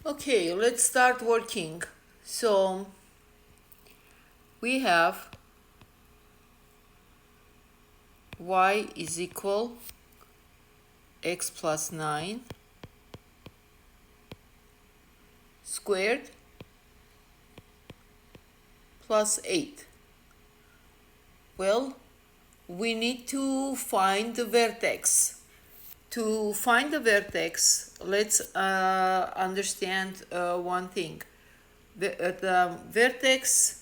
Okay, let's start working. So we have y is equal x plus 9 squared plus 8. Well, we need to find the vertex. To find the vertex, let's understand one thing. The vertex,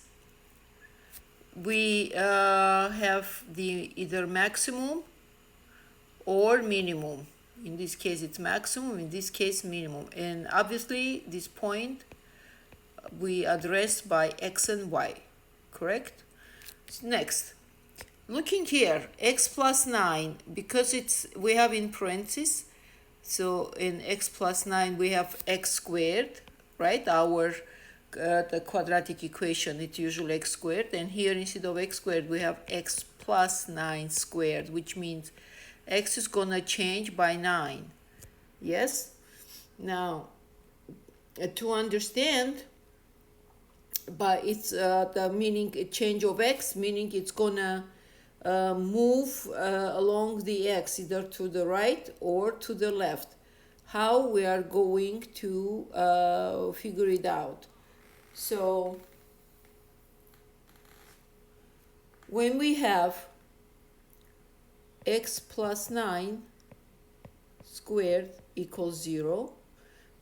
we have the either maximum or minimum. In this case it's maximum, in this case minimum, and obviously this point we address by x and y, correct? Next, looking here, x plus 9, because it's we have in parentheses, so in x plus 9 we have x squared, right? Our the quadratic equation, it's usually x squared, and here instead of x squared we have x plus 9 squared, which means x is gonna change by 9. Yes? Now, to understand, but it's the meaning a change of x, meaning it's gonna move along the x either to the right or to the left. How we are going to figure it out? So when we have x plus 9 squared equals 0,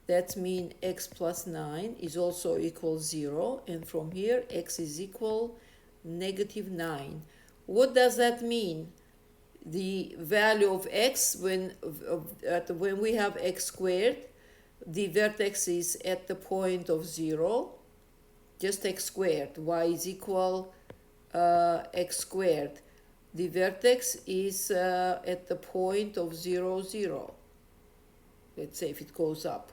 that means x plus 9 is also equal 0, and from here x is equal negative 9. What does that mean? The value of x, when we have x squared, the vertex is at the point of 0, just x squared. Y is equal x squared. The vertex is at the point of 0, 0. Let's say if it goes up.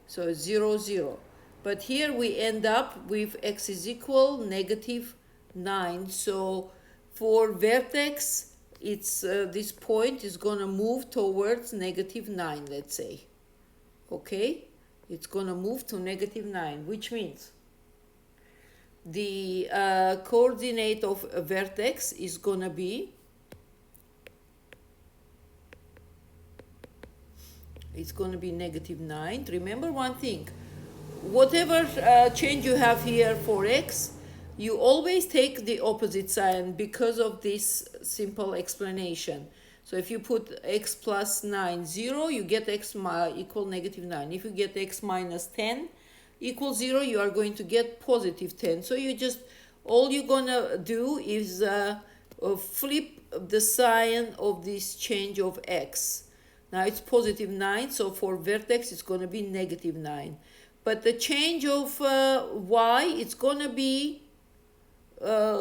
So 0, 0. But here we end up with x is equal negative 9. So for vertex, it's this point is going to move towards negative 9, let's say. Okay? It's going to move to negative 9, which means the coordinate of a vertex is going to be, it's going to be negative 9. Remember one thing, whatever change you have here for x, you always take the opposite sign because of this simple explanation. So if you put x plus 9, 0, you get x equal negative 9. If you get x minus 10 equals 0, you are going to get positive 10. So you just, all you're going to do is flip the sign of this change of x. Now it's positive 9, so for vertex it's going to be negative 9. But the change of y, it's going to be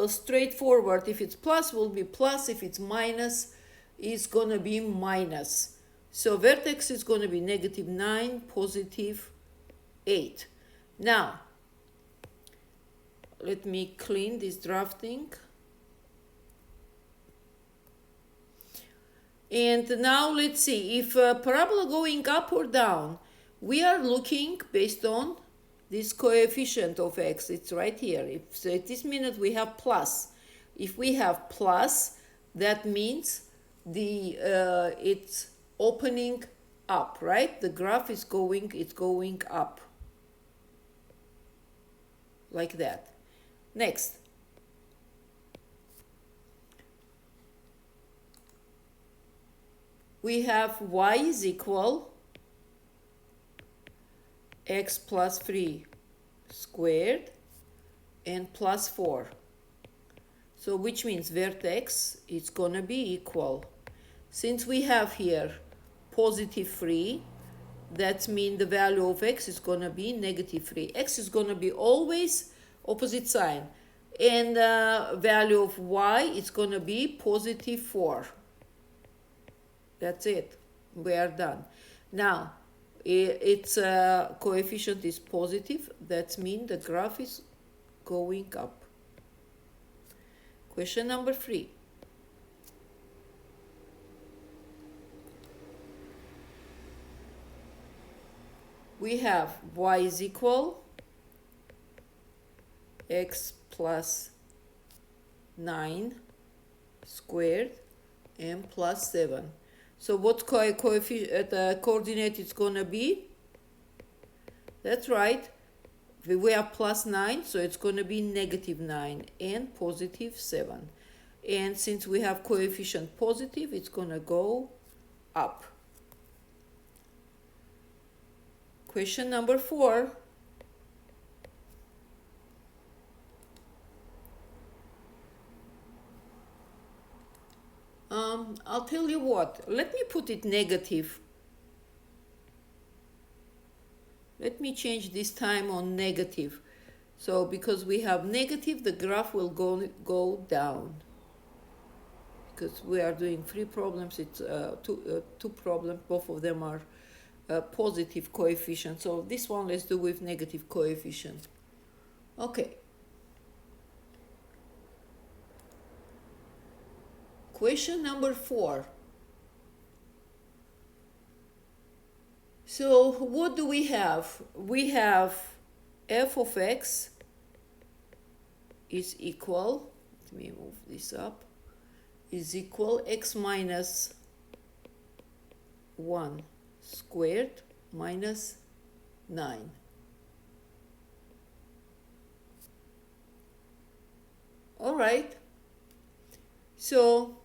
straightforward. If it's plus, will be plus. If it's minus, it's going to be minus. So vertex is going to be negative 9, positive 8. Now, let me clean this drafting. And now let's see, if parabola going up or down, we are looking based on this coefficient of x. It's right here. If so at this minute we have plus. If we have plus, that means the it's opening up, right? The graph is going, it's going up. Like that. Next. We have y is equal x plus 3 squared and plus 4. So which means vertex is going to be equal. Since we have here positive 3, that means the value of x is going to be negative 3. X is going to be always opposite sign. And value of y is going to be positive 4. That's it. We are done. Now, its coefficient is positive. That means the graph is going up. Question number 3. we have y is equal x plus 9 squared and plus 7. So what coordinate is going to be? That's right. We have plus 9, so it's going to be negative 9 and positive 7. And since we have coefficient positive, it's going to go up. Question number 4. I'll tell you what. Let me put it negative. Let me change this time on negative. So because we have negative, the graph will go down. Because we are doing 3 problems, it's two problems, both of them are positive coefficient. So this one let's do with negative coefficient. Okay. Question number 4. So what do we have? We have f of x is equal, let me move this up, is equal x minus 1 squared minus 9. All right. So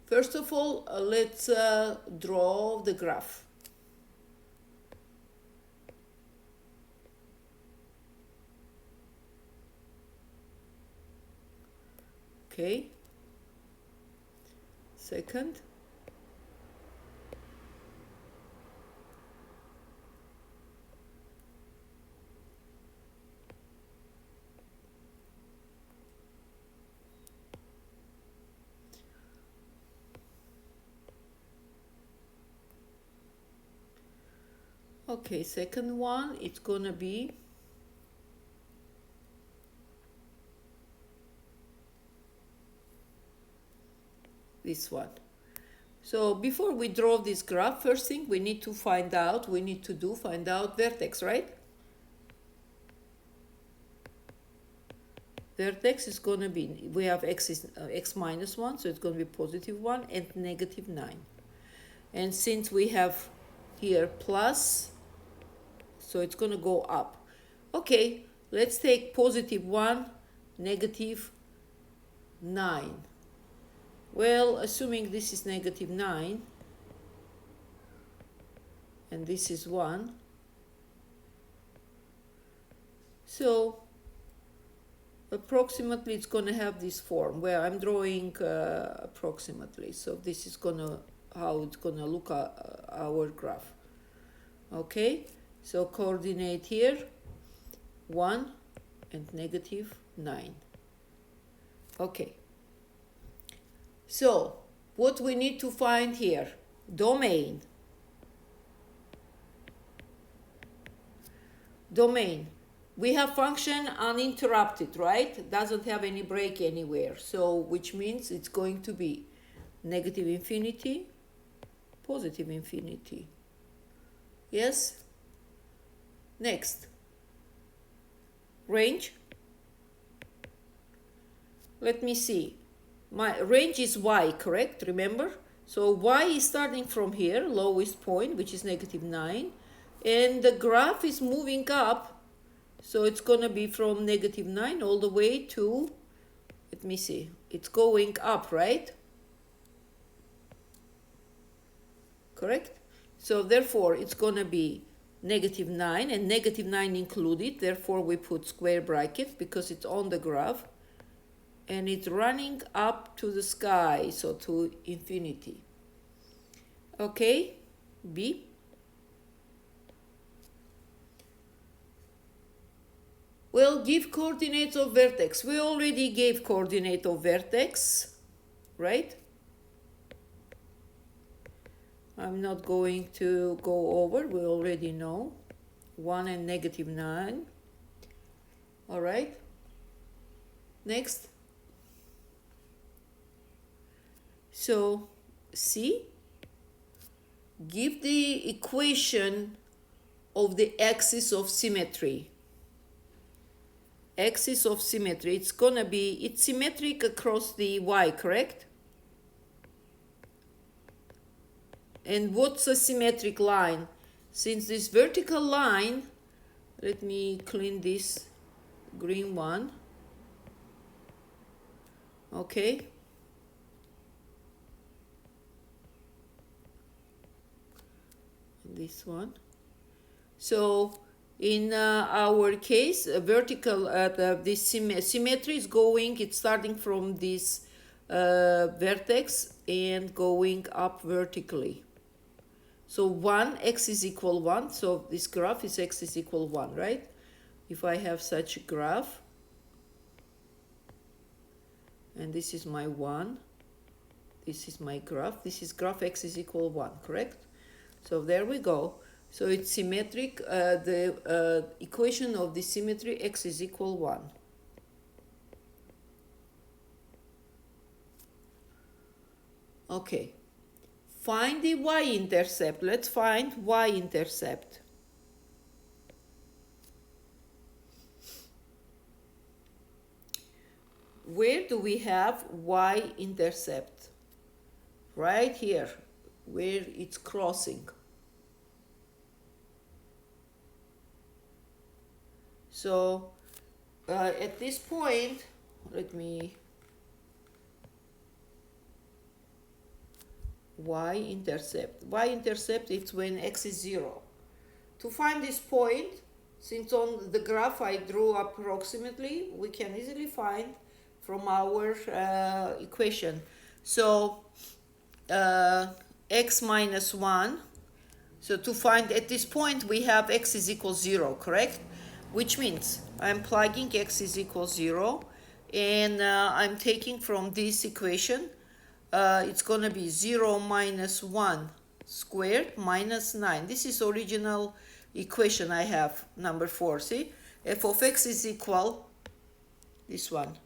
first of all, let's draw the graph. Okay. Second. Okay, second one, it's gonna be this one. So before we draw this graph, first thing we need to find out vertex, right? Vertex is going to be, we have x minus 1, so it's going to be positive 1 and negative 9. And since we have here plus, so it's going to go up. Okay, let's take positive 1, negative 9. Well, assuming this is negative 9, and this is 1, so approximately it's going to have this form where I'm drawing approximately. So this is how it's going to look at our graph. Okay, so coordinate here 1 and negative 9. Okay, so what we need to find here, domain. We have function uninterrupted, right? Doesn't have any break anywhere. So which means it's going to be negative infinity, positive infinity. Yes? Next. Range. Let me see. My range is y, correct? Remember? So y is starting from here, lowest point, which is negative 9. And the graph is moving up. So it's going to be from negative 9 all the way to, let me see, it's going up, right? Correct? So therefore, it's going to be negative 9 and negative 9 included. Therefore, we put square brackets because it's on the graph. And it's running up to the sky, so to infinity. Okay, B. Well, give coordinates of vertex. We already gave coordinate of vertex, right? I'm not going to go over. We already know. 1 and negative 9. All right. Next. So, C. Give the equation of the axis of symmetry. Axis of symmetry, it's symmetric across the y, correct? And what's a symmetric line? Since this vertical line, let me clean this green one. Okay. This one. So in our case, vertical, this symmetry is it's starting from this vertex and going up vertically. So 1, x is equal 1, so this graph is x is equal 1, right? If I have such a graph, and this is my 1, this is my graph, this is graph x is equal 1, correct? So there we go. So it's symmetric, the equation of the symmetry x is equal 1. Okay. Find the y-intercept. Let's find y-intercept. Where do we have y-intercept? Right here, where it's crossing. So at this point, let me y-intercept. Y-intercept is when x is 0. To find this point, since on the graph I drew approximately, we can easily find from our equation. So x minus 1. So to find at this point we have x is equal 0, correct? Which means I'm plugging x is equal 0 and I'm taking from this equation it's going to be 0 minus 1 squared minus 9. This is original equation I have, number 4. See, f of x is equal this one.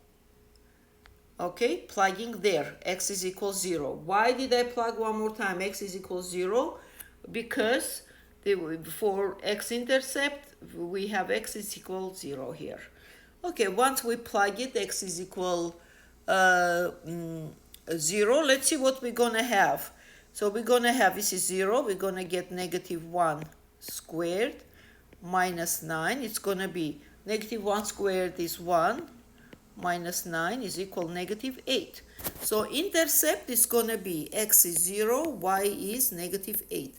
Okay, plugging there, x is equal 0. Why did I plug one more time x is equal 0? Because for x-intercept we have x is equal 0 here. Okay, once we plug it, x is equal 0. Let's see what we're gonna have. So we're gonna have, this is 0, we're gonna get negative 1 squared minus 9. It's gonna be negative 1 squared is 1 minus 9 is equal negative 8. So intercept is gonna be x is 0, y is negative 8.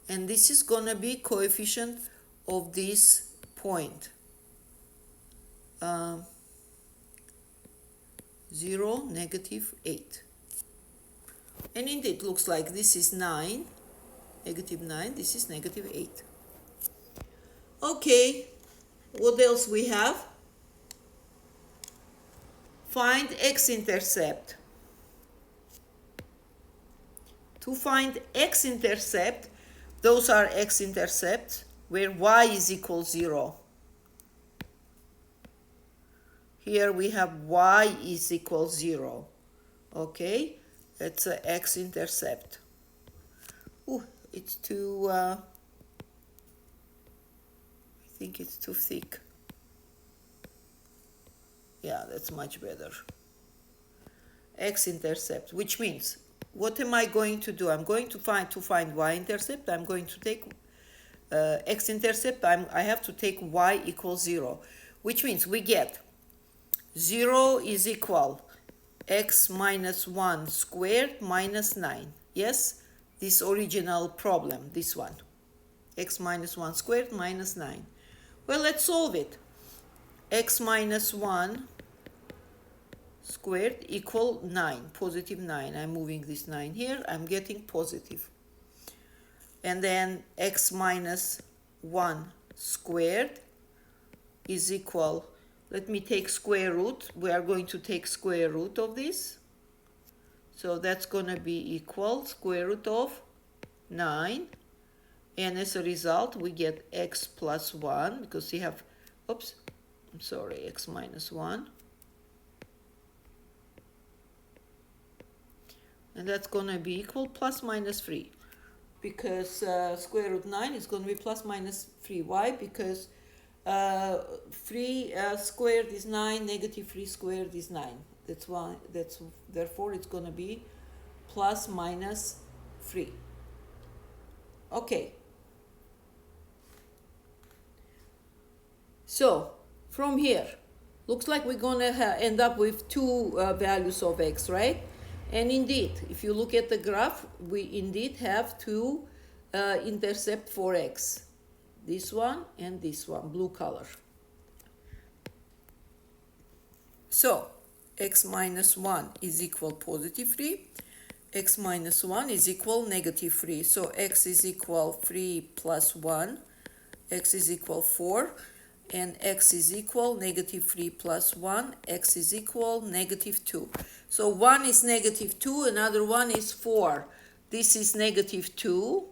And this is gonna be coefficient of this point. 0, negative 8. And indeed, looks like this is 9, negative 9, this is negative 8. Okay, what else we have? Find x-intercept. To find x-intercept, those are x-intercepts where y is equal 0. Here we have y is equal 0. Okay, it's an x-intercept. Ooh, it's too, I think it's too thick. Yeah, that's much better. X-intercept, which means, what am I going to do? I'm going to find y-intercept. I'm going to take x-intercept. I have to take y equals 0, which means we get 0 is equal x minus 1 squared minus 9. Yes, this original problem, this one. X minus 1 squared minus 9. Well, let's solve it. X minus 1 squared equal 9, positive 9. I'm moving this 9 here. I'm getting positive. And then x minus 1 squared is equal, let me take square root. We are going to take square root of this. So that's going to be equal square root of 9. And as a result, we get x plus 1 because we have, oops, I'm sorry, x minus 1. And that's going to be equal plus minus 3. because square root 9 is going to be plus minus 3. Why? Because 3 squared is 9, negative 3 squared is 9. That's why. Therefore it's going to be plus minus 3. Okay. So from here, looks like we're going to end up with two values of x, right? And indeed, if you look at the graph, we indeed have two intercept for x. This one and this one, blue color. So x minus 1 is equal positive 3. X minus 1 is equal negative 3. So x is equal 3 plus 1. X is equal 4. And x is equal negative 3 plus 1. X is equal negative 2. So one is negative 2, another one is 4. This is negative 2.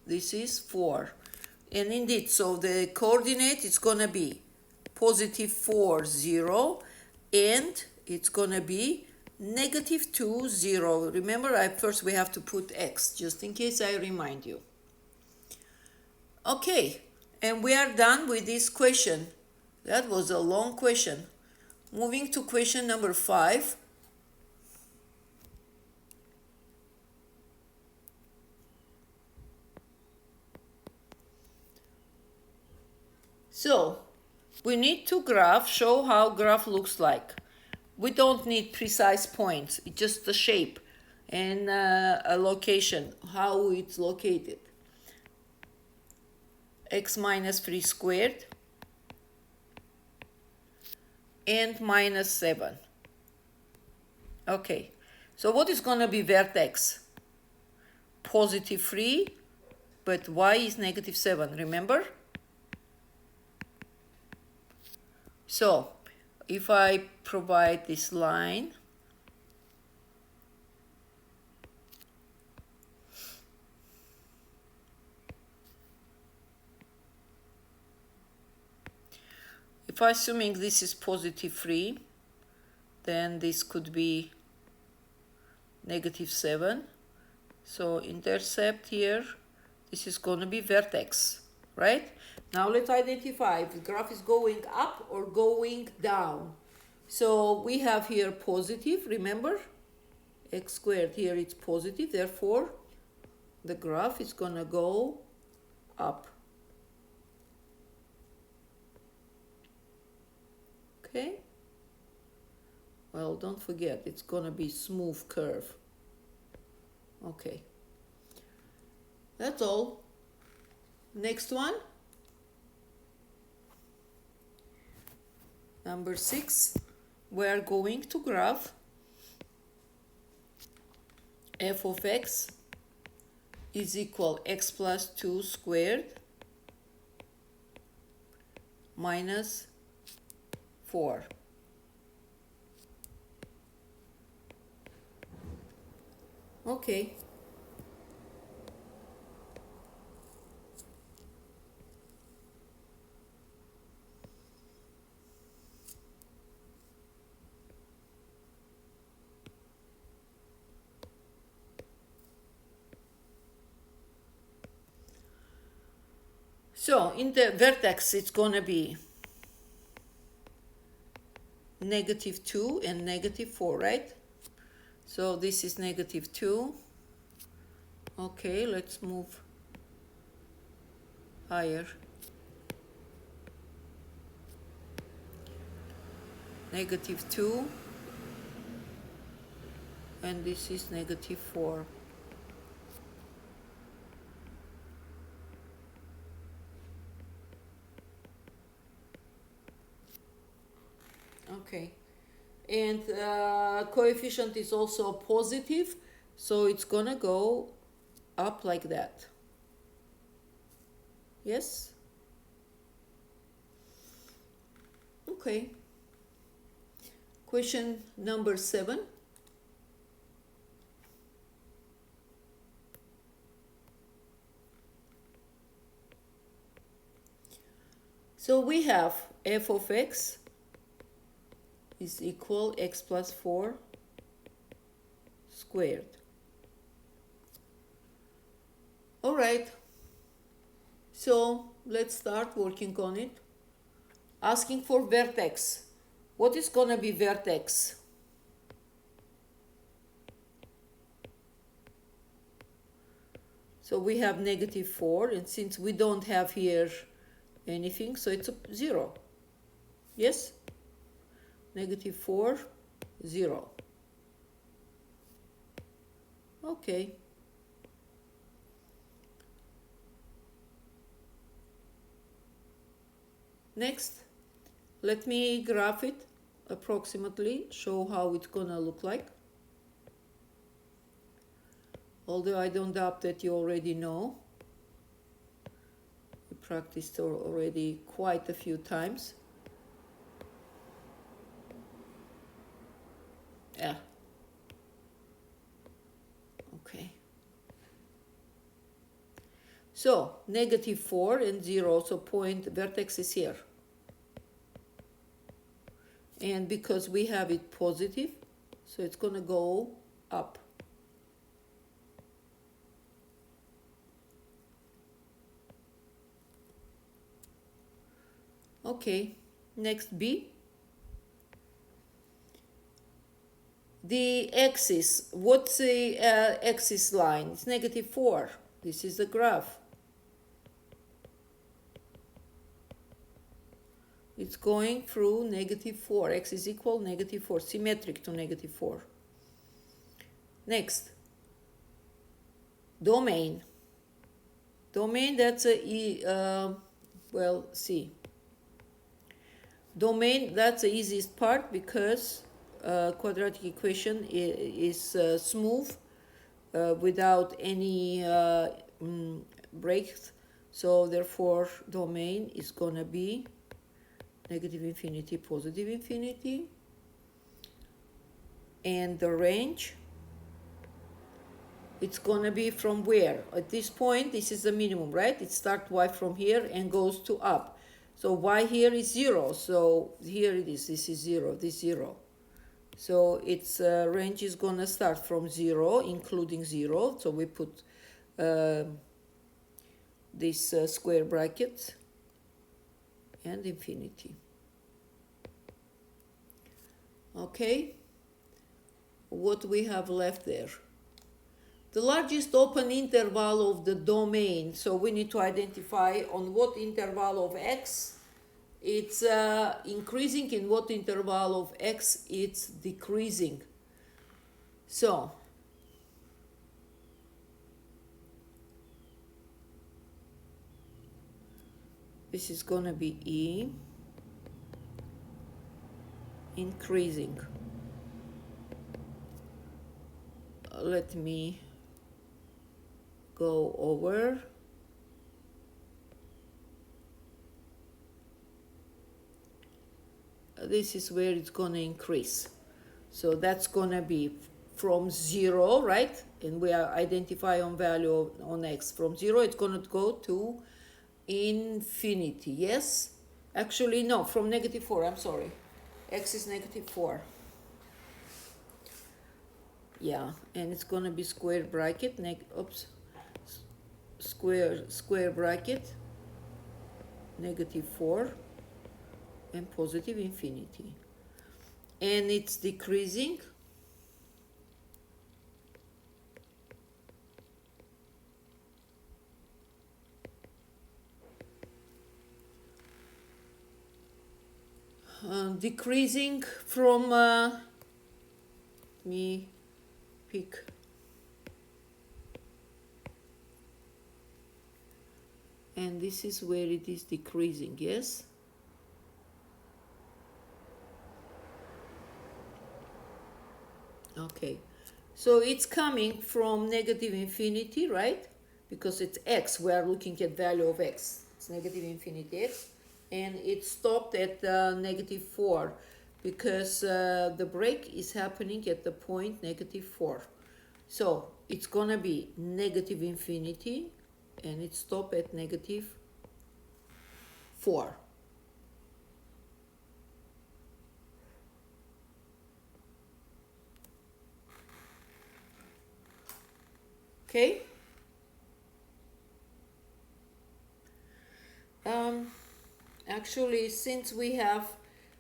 This is 4. And indeed, so the coordinate is going to be positive 4, 0. And it's going to be negative 2, 0. Remember, first we have to put x, just in case I remind you. Okay, and we are done with this question. That was a long question. Moving to question number 5. So, we need to show how graph looks like. We don't need precise points, it's just the shape and a location, how it's located. X minus 3 squared and minus 7. Okay, so what is going to be vertex? Positive 3, but y is negative 7, remember? So, if I provide this line, if I'm assuming this is positive 3, then this could be negative 7. So intercept here, this is going to be vertex, right? Now let's identify if the graph is going up or going down. So we have here positive, remember? X squared, here it's positive, therefore the graph is going to go up. Okay? Well, don't forget, it's going to be smooth curve. Okay. That's all. Next one. Number 6. We are going to graph f of x is equal x plus 2 squared minus 4. Okay. So in the vertex, it's going to be negative 2 and negative 4, right? So this is negative 2. Okay, let's move higher. Negative 2. And this is negative 4. Okay, and coefficient is also positive, so it's gonna go up like that. Yes? Okay. Question number 7. So we have f of x is equal x plus 4 squared. right, so let's start working on it. Asking for vertex. What is gonna be vertex? So we have -4, and since we don't have here anything, so it's a 0. Yes? -4, 0. Okay. Next, let me graph it approximately, show how it's gonna look like. Although I don't doubt that you already know. You practiced already quite a few times. Yeah. Okay. So, -4 and 0, so point vertex is here. And because we have it positive, so it's going to go up. Okay, next B. The axis, what's the axis line? It's -4. This is the graph. It's going through -4. X is equal -4, symmetric to -4. Next, domain. Domain, that's C. Domain, that's the easiest part because quadratic equation is smooth without any breaks. So therefore, domain is going to be -infinity, positive infinity. And the range, it's going to be from where? At this point, this is the minimum, right? It starts y from here and goes to up. So y here is 0. So here it is. This is 0. This 0. So its range is going to start from 0, including 0. So we put this square bracket and infinity. Okay. What we have left there? The largest open interval of the domain. So we need to identify on what interval of x it's increasing, in what interval of x it's decreasing. So this is going to be E, increasing. Let me go over. This is where it's going to increase. So that's going to be from 0, right? And we are identifying value on x. From 0, it's going to go to infinity. Yes? Actually, no, from -4. I'm sorry. X is -4. Yeah, and it's going to be square bracket, square bracket, -4 and positive infinity. And it's decreasing. Decreasing from, let me pick. And this is where it is decreasing, yes? Okay, so it's coming from -infinity, right? Because it's x, we are looking at value of x. It's -infinity x, and it stopped at -4 because the break is happening at the point -4. So it's gonna be -infinity, and it stopped at -4. Okay? Actually, since we have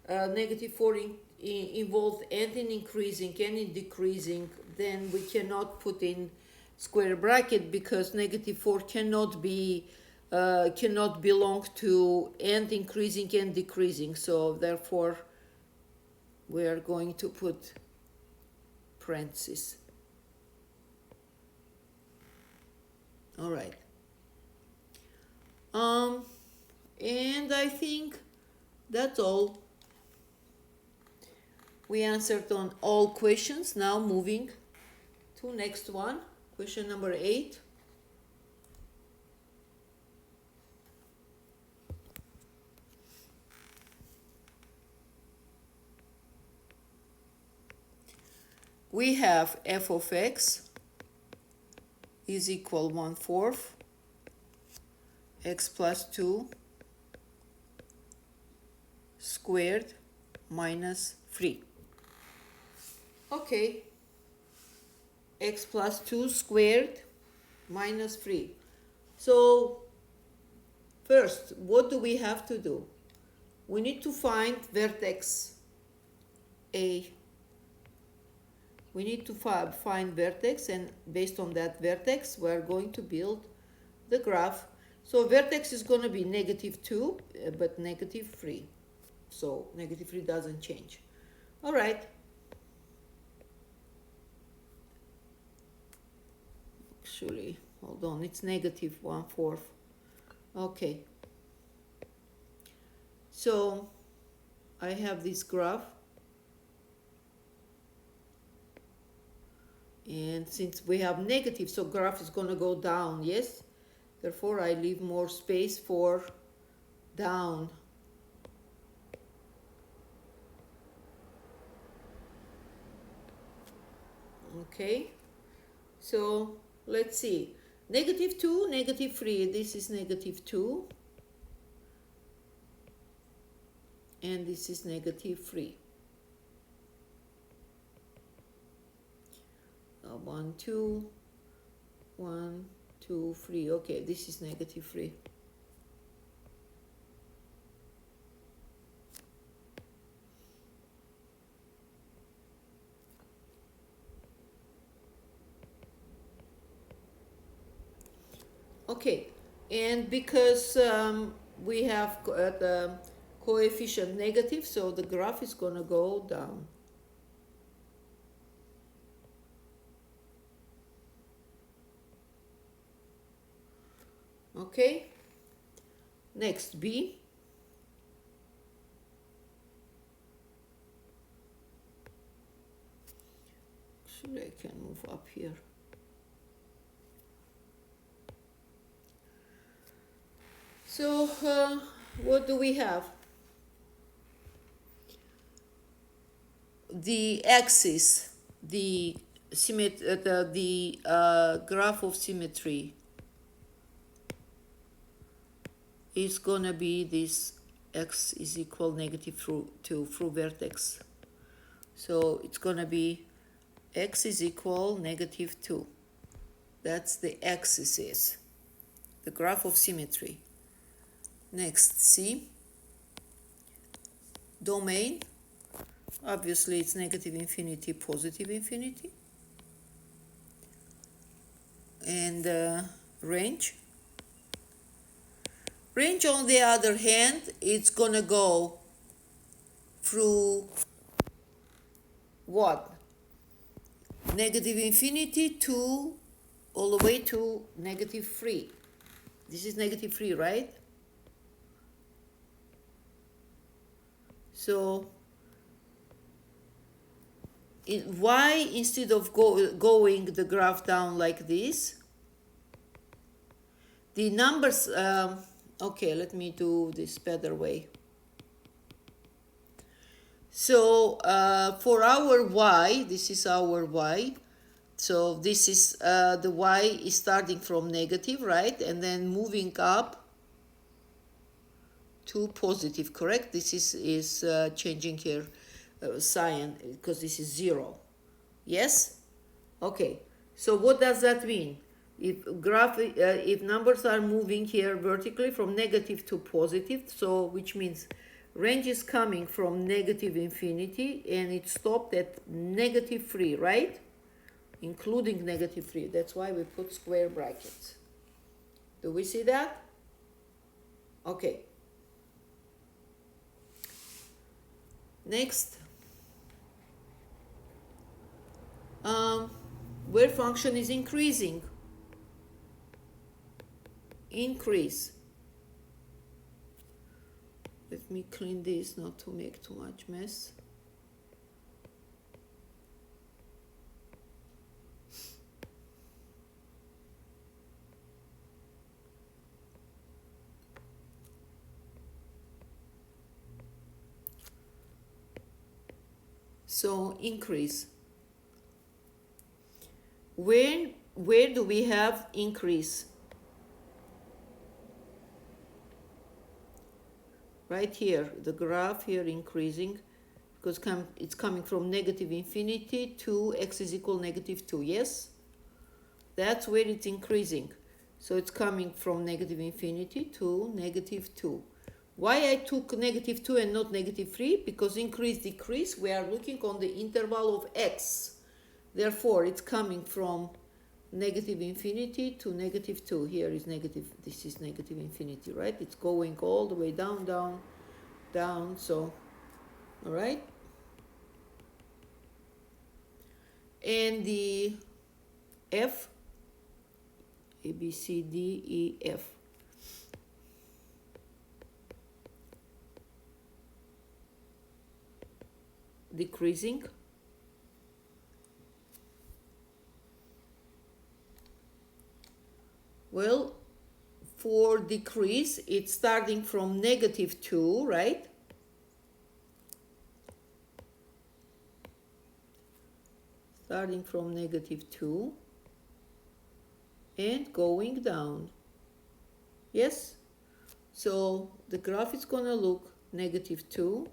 negative 4 involved and in increasing and in decreasing, then we cannot put in square bracket because negative 4 cannot belong to and increasing and decreasing. So therefore, we are going to put parentheses. All right. And I think that's all. We answered on all questions. Now moving to next one, question number 8. We have f of x is equal 1/4 x plus 2 squared minus 3. Okay, x plus 2 squared minus 3. So first, what do we have to do? We need to find vertex A. We need to find vertex, and based on that vertex, we're going to build the graph. So vertex is going to be -2, but -3. So -3 doesn't change. All right. Actually, hold on, it's -1/4. Okay. So I have this graph. And since we have negative, so graph is going to go down, yes? Therefore, I leave more space for down. Okay, so let's see. -2, -3, this is -2. And this is -3. 1, 2, 1, 2, 3. Okay, this is -3. Okay, and because we have the coefficient negative, so the graph is going to go down. Okay, next B. Actually, I can move up here. So what do we have? The axis, the graph of symmetry is gonna be this x is equal -2 through vertex. So it's gonna be x is equal -2. That's the axis is the graph of symmetry. Next, C. Domain. Obviously, it's -infinity, +infinity. And range. Range, on the other hand, it's going to go through what? -infinity to all the way to -3. This is -3, right? So why, instead of going the graph down like this, the numbers, okay, let me do this better way. So for our y, this is our y. So this is the y is starting from negative, right? And then moving up to positive, correct? This is changing here sign because this is 0. Yes? Okay. So what does that mean? if numbers are moving here vertically from negative to positive, so which means range is coming from negative infinity and it stopped at negative 3, right? Including negative 3. That's why we put square brackets. Do we see that? Okay. Next. Where function is increasing. Increase. Let me clean this not to make too much mess. So increase. Where do we have increase? Right here, the graph here increasing, because it's coming from negative infinity to x is equal negative 2, yes? That's where it's increasing. So it's coming from negative infinity to negative 2. Why I took negative 2 and not negative 3? Because increase, decrease, we are looking on the interval of x. Therefore, it's coming from negative infinity to negative 2. Here is negative, this is negative infinity, right? It's going all the way down, down, down, so, all right? And the f, A, B, C, D, E, F. Decreasing. Well, for decrease, it's starting from negative 2, right? Starting from negative 2 and going down. Yes? So the graph is going to look negative 2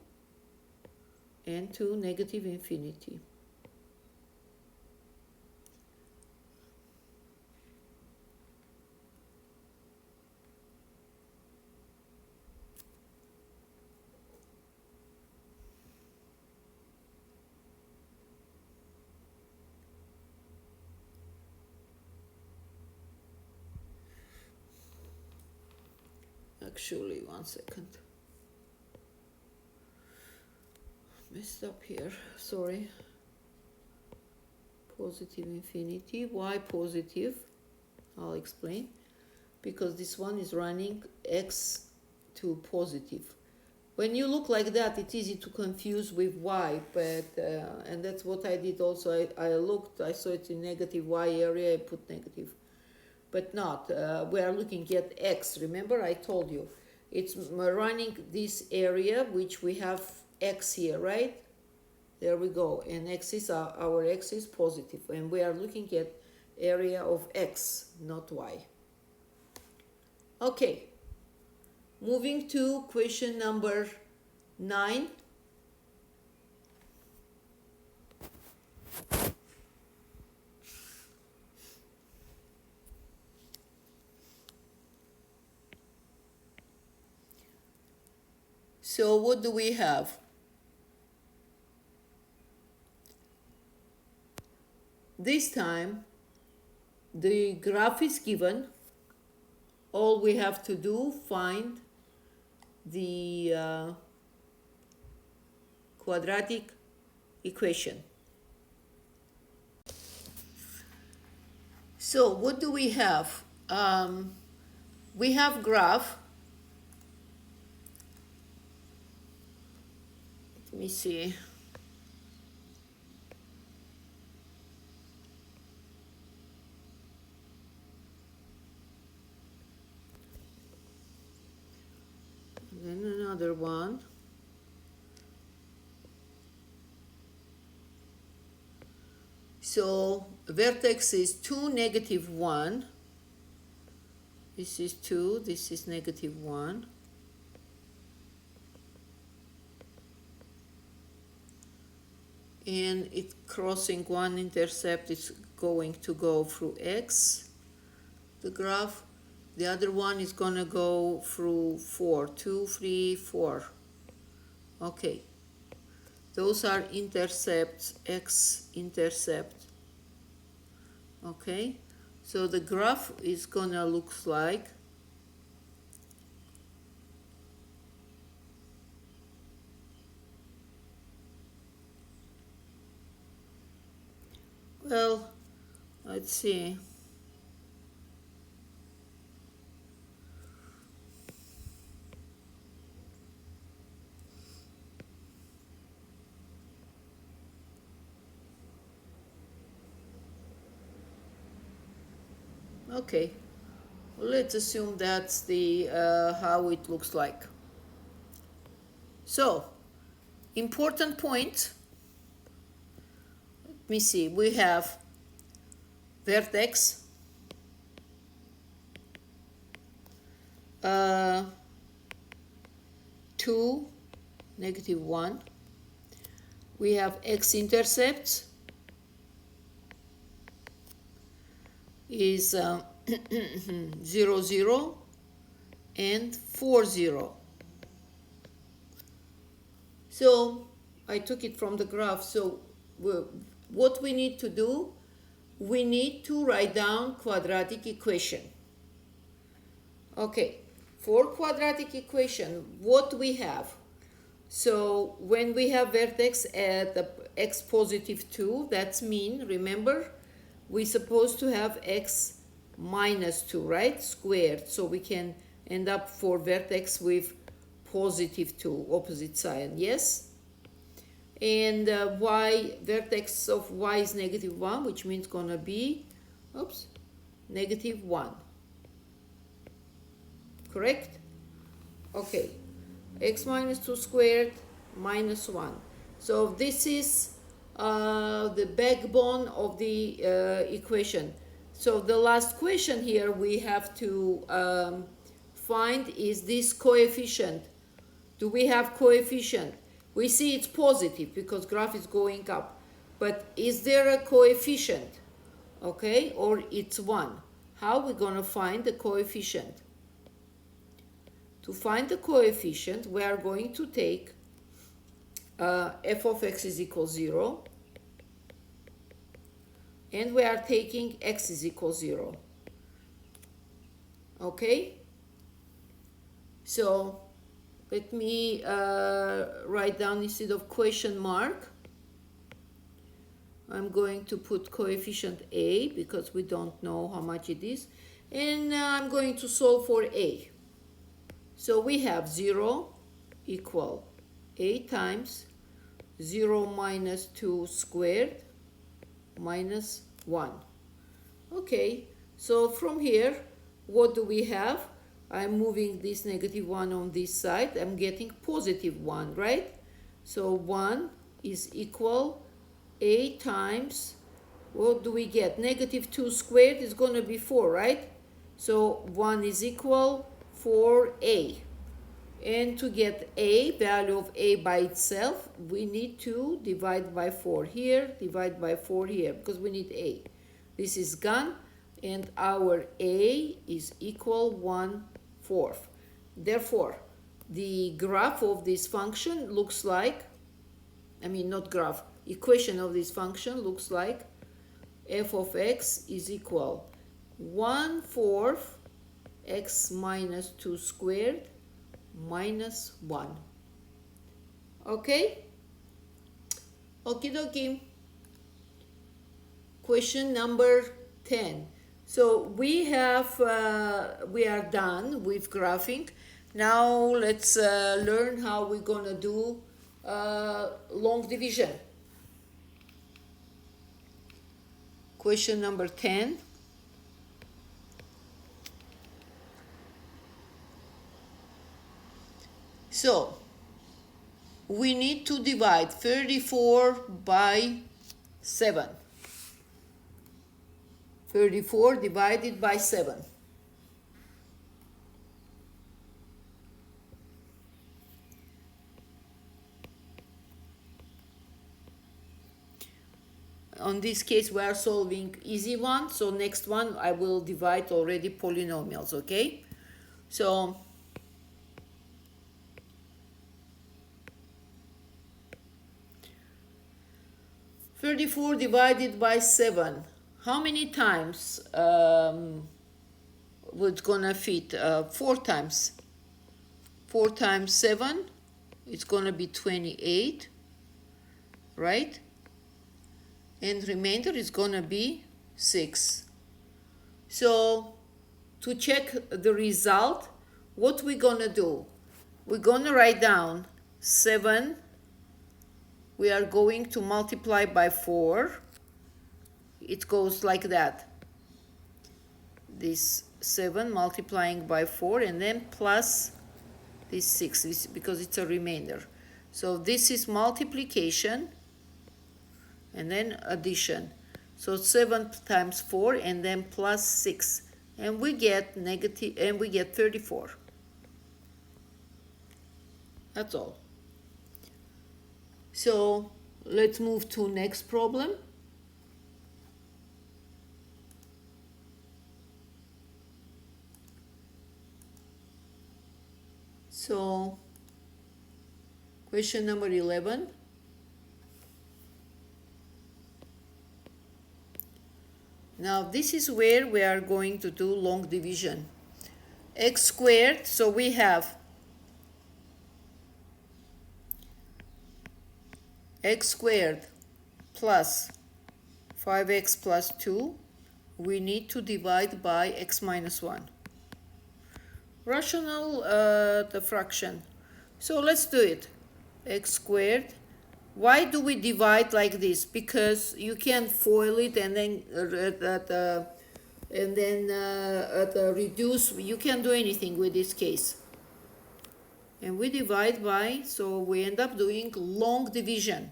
and to negative infinity. Actually, 1 second. Messed up here, sorry. Positive infinity. Why positive? I'll explain. Because this one is running x to positive. When you look like that, it's easy to confuse with y, but and that's what I did also. I looked, I saw it in negative y area, I put negative. But not, we are looking at x. Remember I told you, it's running this area, which we have x here, right? There we go, and x is our x is positive, and we are looking at area of x, not y. Okay, moving to question number 9. So what do we have? This time, the graph is given. All we have to do, find the quadratic equation. So what do we have? We have graph. Let me see. Then another one. So vertex is 2, negative 1. This is 2, this is negative 1. And it crossing one intercept is going to go through x. the graph. The other one is gonna go through 4, 2, 3, 4. Okay, those are intercepts, x-intercept. Okay, so the graph is gonna look like well, let's see. Okay, well, let's assume that's the how it looks like. So, important point. Let me see. We have vertex, 2, -1. We have x-intercepts is 0, 0 and 4, 0. So I took it from the graph. So what we need to do, we need to write down quadratic equation. Okay, for quadratic equation, what we have? So when we have vertex at the x positive 2, that's mean, remember, we're supposed to have x minus 2, right? Squared. So we can end up for vertex with positive 2, opposite sign, yes? And y, vertex of y is -1, which means gonna be, oops, -1. Correct? Okay. X minus 2 squared minus 1. So this is the backbone of the equation. So the last question here we have to find is this coefficient. Do we have coefficient? We see it's positive because graph is going up. But is there a coefficient? Okay, or it's 1. How are we going to find the coefficient? To find the coefficient, we are going to take f of x is equal 0, and we are taking x is equal 0. Okay? So let me write down, instead of question mark, I'm going to put coefficient a because we don't know how much it is, and I'm going to solve for a. So we have 0 equal a times 0 minus 2 squared minus 1. Okay, so from here, what do we have? I'm moving this -1 on this side. I'm getting +1, right? So 1 is equal a times, what do we get? -2 squared is going to be 4, right? So 1 is equal 4a. And to get a, value of a by itself, we need to divide by 4 here, divide by 4 here, because we need a. This is gone, and our a is equal 1/4. Therefore, the graph of this function looks like, not graph, equation of this function looks like f of x is equal 1/4 x minus 2 squared minus 1. Okay? Okie dokie. Question number 10. So we are done with graphing. Now let's learn how we're gonna do long division. Question number 10. So we need to divide 34 by 7. 34 divided by 7. on this case we are solving easy one, so next one I will divide already polynomials, okay? So 34 divided by 7, how many times would gonna fit? 4 times. 4 times 7, it's gonna be 28, right? And remainder is gonna be 6. So to check the result, what we're gonna do? We're gonna write down 7. We are going to multiply by 4. It goes like that. This 7 multiplying by 4 and then plus this 6 because it's a remainder. So this is multiplication and then addition. So 7 times 4 and then plus 6. And we get negative, and we get 34. That's all. So let's move to next problem. So question number 11. Now this is where we are going to do long division. X squared, so we have x squared plus 5x plus 2. We need to divide by x minus 1. Rational the fraction. So let's do it. X squared. Why do we divide like this? Because you can FOIL it and then reduce. You can do anything with this case. And we divide by, so we end up doing long division.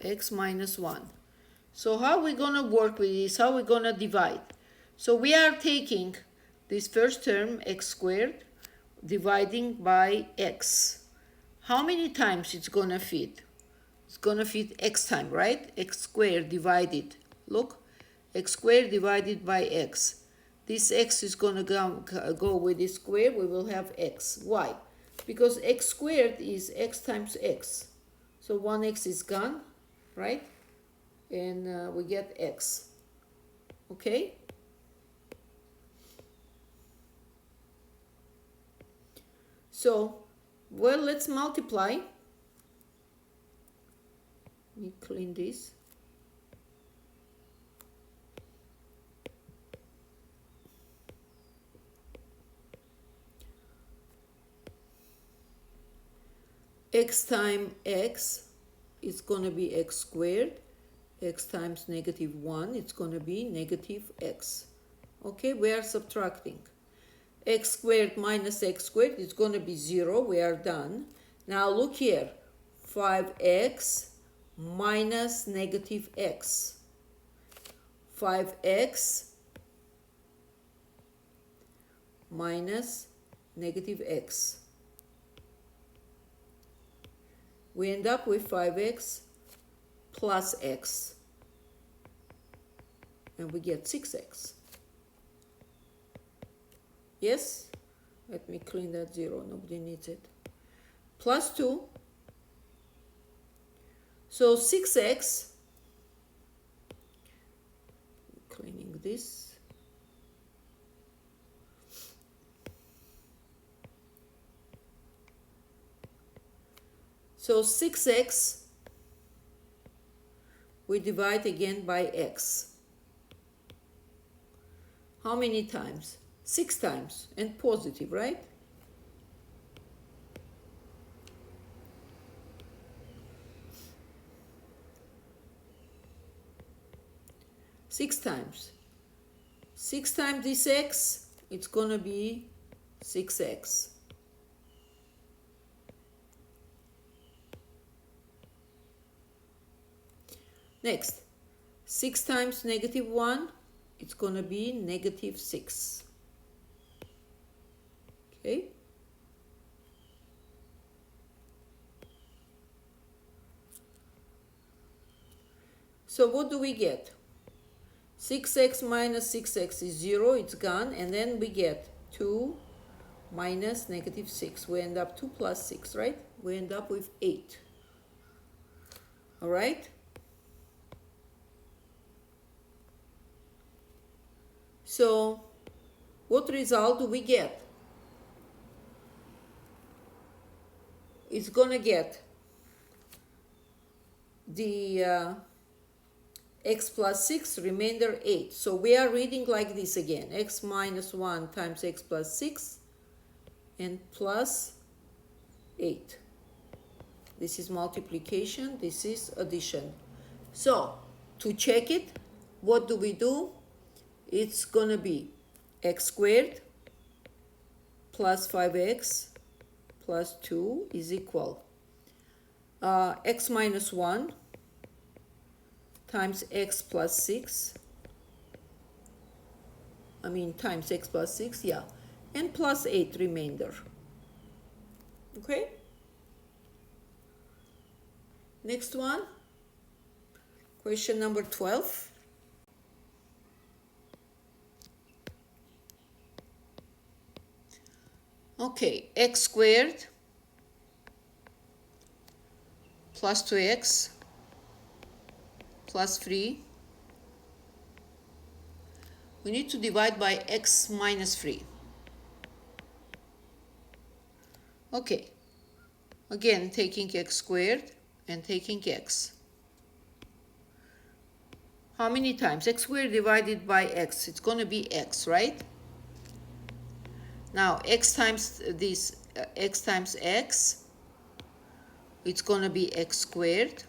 X minus 1. So how are we going to work with this? How are we going to divide? So we are taking this first term, x squared, dividing by x. How many times it's going to fit? It's going to fit x time, right? X squared divided. Look, x squared divided by x. This x is going to go with this square. We will have x. Why? Because x squared is x times x. So 1x is gone, right? And we get x. Okay? So, well, let's multiply. Let me clean this. X times x is going to be x squared. X times negative 1, it's going to be negative x. Okay, we are subtracting. X squared minus x squared is going to be 0. We are done. Now look here. 5x minus negative x. 5x minus negative x. We end up with 5x plus x. And we get 6x. Yes? Let me clean that 0. Nobody needs it. Plus 2. So 6x. Cleaning this. So 6x. We divide again by x. How many times? 6 times, and positive, right? Six times. 6 times this x, it's gonna be 6x. Next, 6 times negative 1, it's gonna be negative 6. Okay. So what do we get? 6x minus 6x is 0, it's gone, and then we get 2 minus negative 6. We end up 2 plus 6, right? We end up with 8. All right? So what result do we get? It's going to get the x plus 6, remainder 8. So we are reading like this again. X minus 1 times x plus 6 and plus 8. This is multiplication, this is addition. So to check it, what do we do? It's going to be x squared plus 5x plus 2 is equal x minus 1 times x plus 6, times x plus 6, yeah, and plus 8 remainder. Okay? Next one, question number 12. Okay, x squared plus 2x plus 3. We need to divide by x minus 3. Okay, again taking x squared and taking x. How many times? X squared divided by x. It's going to be x, right? Now x times this, x times x, it's going to be x squared.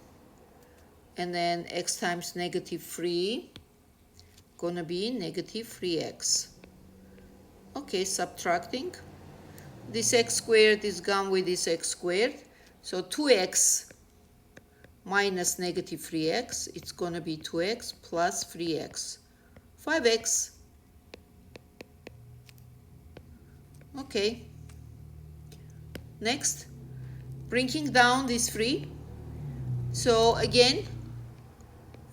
And then x times negative 3, going to be negative 3x. Okay, subtracting. This x squared is gone with this x squared. So 2x minus negative 3x, it's going to be 2x plus 3x. 5x. Okay. Next, bringing down this 3. So again,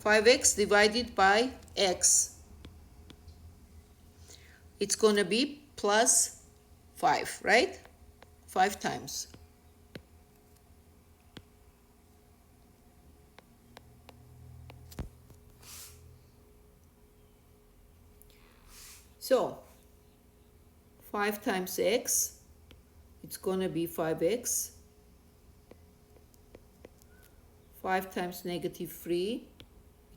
5x divided by x. It's going to be plus 5, right? 5 times. So 5 times x, it's going to be 5x. 5 times negative 3,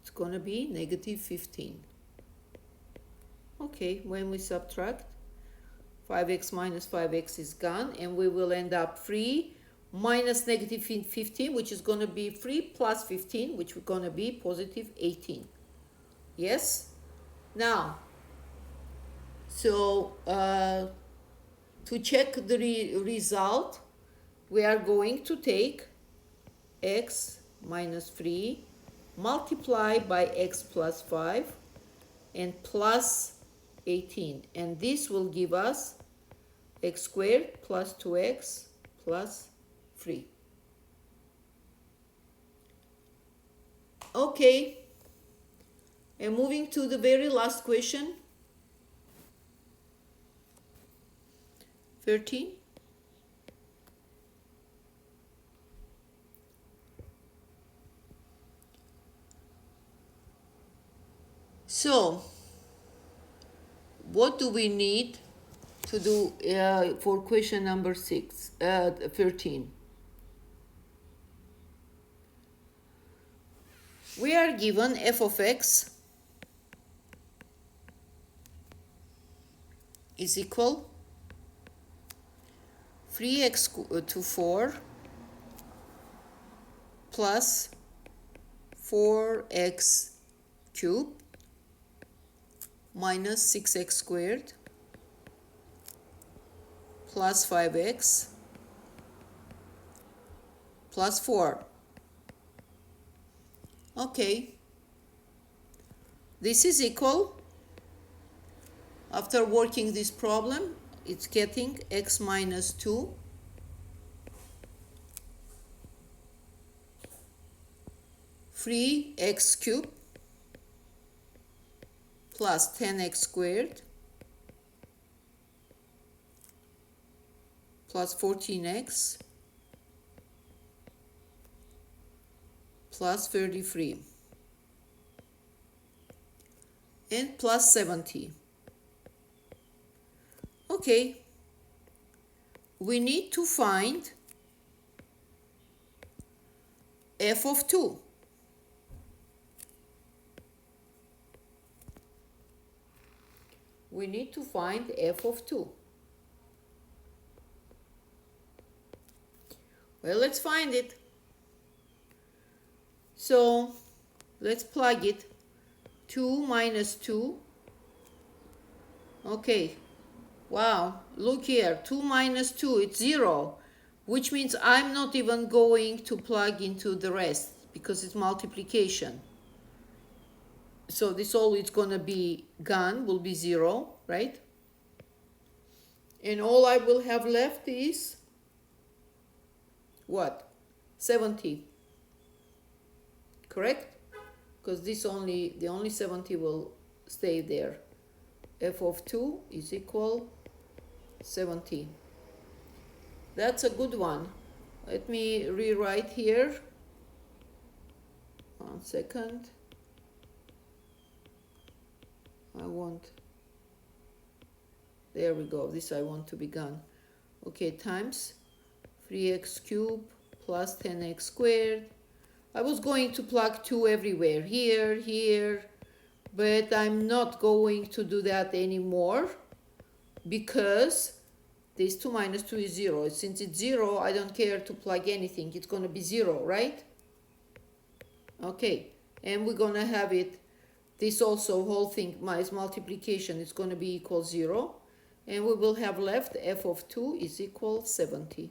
it's going to be negative 15. Okay, when we subtract, 5x minus 5x is gone, and we will end up 3 minus negative 15, which is going to be 3 plus 15, which is going to be positive 18. Yes? Now, so to check the result, we are going to take x minus 3 multiply by x plus 5 and plus 18, and this will give us x squared plus 2x plus 3. Okay, and moving to the very last question, 13. So, what do we need to do for question number 13? We are given f of x is equal 3x to 4 plus 4x cubed minus 6x squared plus 5x plus 4. Okay, this is equal, after working this problem, it's getting x minus 2 . 3x cubed plus 10x squared plus 14x plus 33 and plus 70. Okay, we need to find f of 2. We need to find f of 2. Well, let's find it. So let's plug it. 2 minus 2. Okay. Wow, look here. 2 minus 2, it's 0. Which means I'm not even going to plug into the rest because it's multiplication. So this all is going to be gone, will be 0, right? And all I will have left is what? 70. Correct? Because the only 70 will stay there. F of 2 is equal 70. That's a good one. Let me rewrite here. 1 second. There we go. This I want to be gone. Okay, times 3x cubed plus 10x squared. I was going to plug 2 everywhere, here, here, but I'm not going to do that anymore because this 2 minus 2 is 0. Since it's 0, I don't care to plug anything. It's going to be 0, right? Okay, and we're going to have it, this also whole thing, minus multiplication, is going to be equal 0. And we will have left f of 2 is equal 70.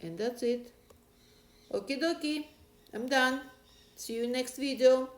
And that's it. Okie dokie, I'm done. See you next video.